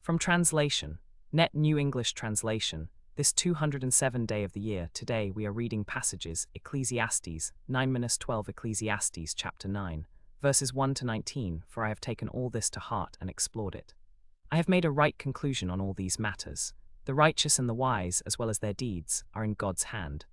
From translation, Net New English Translation, this 207 day of the year, today we are reading passages Ecclesiastes 9-12 Ecclesiastes chapter 9, verses 1 to 19, for I have taken all this to heart and explored it. I have made a right conclusion on all these matters. The righteous and the wise, as well as their deeds, are in God's hand.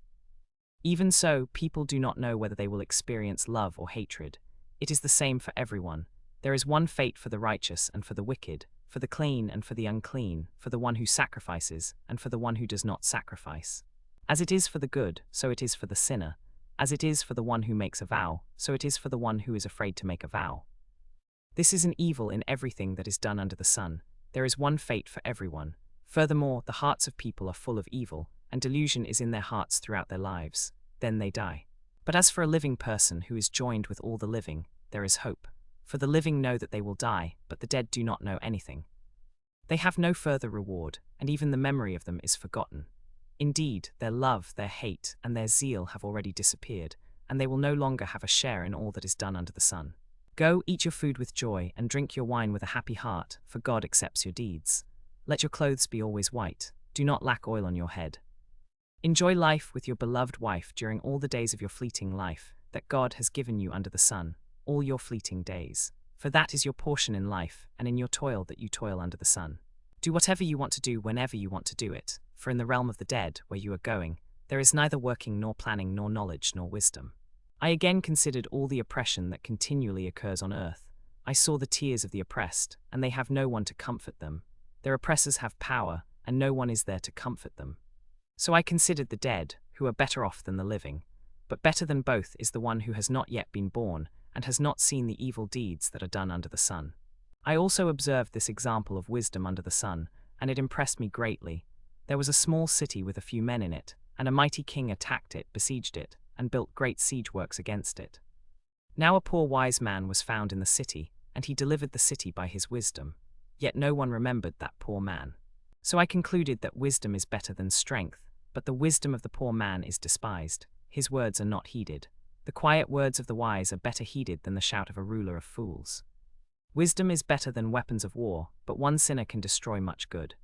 Even so, people do not know whether they will experience love or hatred. It is the same for everyone. There is one fate for the righteous and for the wicked, for the clean and for the unclean, for the one who sacrifices and for the one who does not sacrifice. As it is for the good, so it is for the sinner. As it is for the one who makes a vow, so it is for the one who is afraid to make a vow. This is an evil in everything that is done under the sun. There is one fate for everyone. Furthermore, the hearts of people are full of evil, and delusion is in their hearts throughout their lives. Then they die. But as for a living person who is joined with all the living, there is hope. For the living know that they will die, but the dead do not know anything. They have no further reward, and even the memory of them is forgotten. Indeed, their love, their hate, and their zeal have already disappeared, and they will no longer have a share in all that is done under the sun. Go, eat your food with joy, and drink your wine with a happy heart, for God accepts your deeds. Let your clothes be always white. Do not lack oil on your head. Enjoy life with your beloved wife during all the days of your fleeting life that God has given you under the sun, all your fleeting days. For that is your portion in life, and in your toil that you toil under the sun. Do whatever you want to do whenever you want to do it, for in the realm of the dead, where you are going, there is neither working nor planning nor knowledge nor wisdom. I again considered all the oppression that continually occurs on earth. I saw the tears of the oppressed, and they have no one to comfort them. Their oppressors have power, and no one is there to comfort them. So I considered the dead, who are better off than the living. But better than both is the one who has not yet been born, and has not seen the evil deeds that are done under the sun. I also observed this example of wisdom under the sun, and it impressed me greatly. There was a small city with a few men in it, and a mighty king attacked it, besieged it, and built great siege works against it. Now a poor wise man was found in the city, and he delivered the city by his wisdom. Yet no one remembered that poor man. So I concluded that wisdom is better than strength, but the wisdom of the poor man is despised. His words are not heeded. The quiet words of the wise are better heeded than the shout of a ruler of fools. Wisdom is better than weapons of war, but one sinner can destroy much good.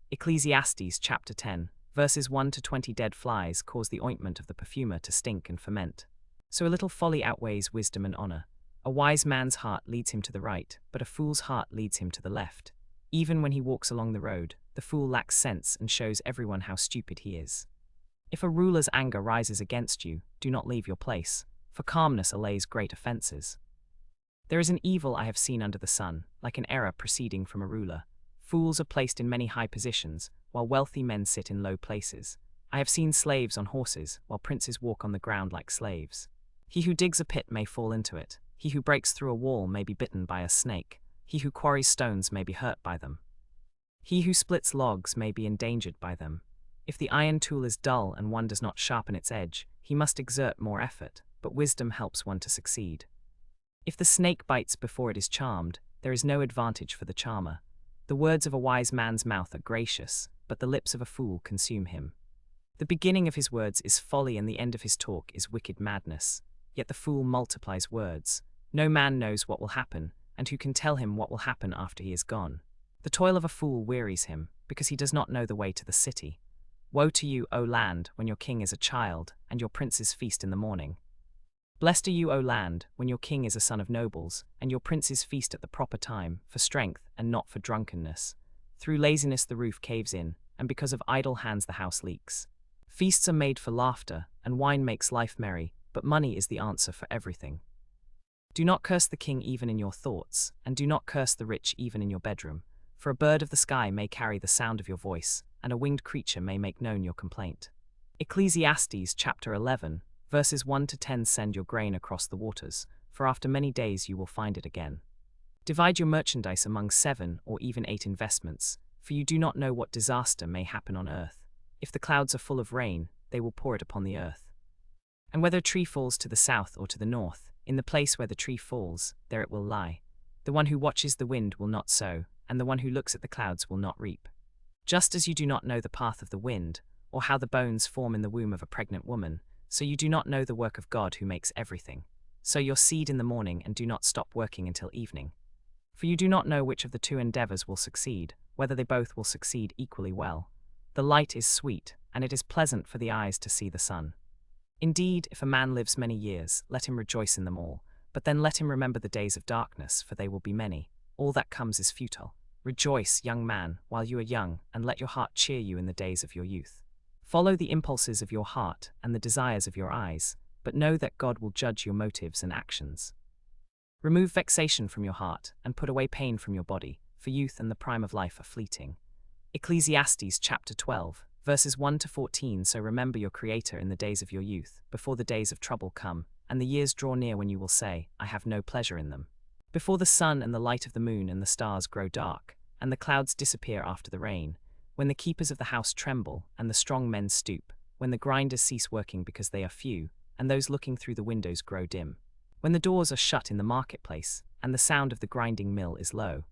Ecclesiastes chapter 10, verses 1 to 20. Dead flies cause the ointment of the perfumer to stink and ferment. So a little folly outweighs wisdom and honor. A wise man's heart leads him to the right, but a fool's heart leads him to the left. Even when he walks along the road, the fool lacks sense and shows everyone how stupid he is. If a ruler's anger rises against you, do not leave your place, for calmness allays great offenses. There is an evil I have seen under the sun, like an error proceeding from a ruler. Fools are placed in many high positions, while wealthy men sit in low places. I have seen slaves on horses, while princes walk on the ground like slaves. He who digs a pit may fall into it. He who breaks through a wall may be bitten by a snake. He who quarries stones may be hurt by them. He who splits logs may be endangered by them. If the iron tool is dull and one does not sharpen its edge, he must exert more effort, but wisdom helps one to succeed. If the snake bites before it is charmed, there is no advantage for the charmer. The words of a wise man's mouth are gracious, but the lips of a fool consume him. The beginning of his words is folly, and the end of his talk is wicked madness. Yet the fool multiplies words. No man knows what will happen, and who can tell him what will happen after he is gone? The toil of a fool wearies him, because he does not know the way to the city. Woe to you, O land, when your king is a child, and your princes feast in the morning. Blessed are you, O land, when your king is a son of nobles, and your princes feast at the proper time, for strength and not for drunkenness. Through laziness the roof caves in, and because of idle hands the house leaks. Feasts are made for laughter, and wine makes life merry, but money is the answer for everything. Do not curse the king even in your thoughts, and do not curse the rich even in your bedroom, for a bird of the sky may carry the sound of your voice, and a winged creature may make known your complaint. Ecclesiastes chapter 11, verses 1 to 10. Send your grain across the waters, for after many days you will find it again. Divide your merchandise among 7 or even 8 investments, for you do not know what disaster may happen on earth. If the clouds are full of rain, they will pour it upon the earth. And whether a tree falls to the south or to the north, in the place where the tree falls, there it will lie. The one who watches the wind will not sow, and the one who looks at the clouds will not reap. Just as you do not know the path of the wind, or how the bones form in the womb of a pregnant woman, so you do not know the work of God who makes everything. Sow your seed in the morning and do not stop working until evening. For you do not know which of the two endeavors will succeed, whether they both will succeed equally well. The light is sweet, and it is pleasant for the eyes to see the sun. Indeed, if a man lives many years, let him rejoice in them all, but then let him remember the days of darkness, for they will be many. All that comes is futile. Rejoice, young man, while you are young, and let your heart cheer you in the days of your youth. Follow the impulses of your heart and the desires of your eyes, but know that God will judge your motives and actions. Remove vexation from your heart, and put away pain from your body, for youth and the prime of life are fleeting. Ecclesiastes chapter 12, verses 1 to 14. So remember your Creator in the days of your youth, before the days of trouble come, and the years draw near when you will say, I have no pleasure in them. Before the sun and the light of the moon and the stars grow dark, and the clouds disappear after the rain, when the keepers of the house tremble, and the strong men stoop, when the grinders cease working because they are few, and those looking through the windows grow dim, when the doors are shut in the marketplace, and the sound of the grinding mill is low,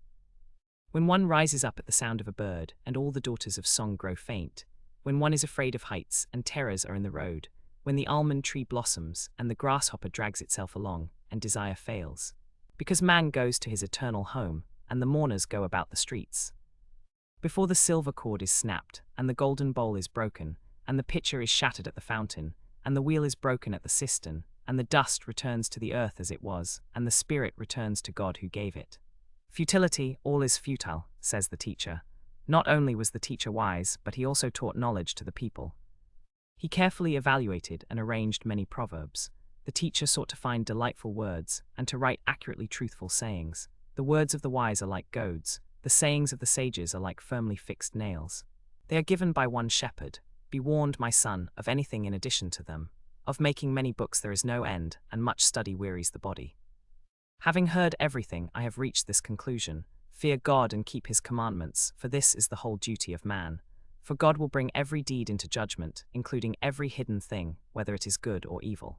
when one rises up at the sound of a bird, and all the daughters of song grow faint, when one is afraid of heights, and terrors are in the road, when the almond tree blossoms, and the grasshopper drags itself along, and desire fails, because man goes to his eternal home, and the mourners go about the streets. Before the silver cord is snapped, and the golden bowl is broken, and the pitcher is shattered at the fountain, and the wheel is broken at the cistern, and the dust returns to the earth as it was, and the spirit returns to God who gave it. Futility, all is futile, says the teacher. Not only was the teacher wise, but he also taught knowledge to the people. He carefully evaluated and arranged many proverbs. The teacher sought to find delightful words, and to write accurately truthful sayings. The words of the wise are like goads, the sayings of the sages are like firmly fixed nails. They are given by one shepherd. Be warned, my son, of anything in addition to them. Of making many books there is no end, and much study wearies the body. Having heard everything, I have reached this conclusion. Fear God and keep his commandments, for this is the whole duty of man. For God will bring every deed into judgment, including every hidden thing, whether it is good or evil.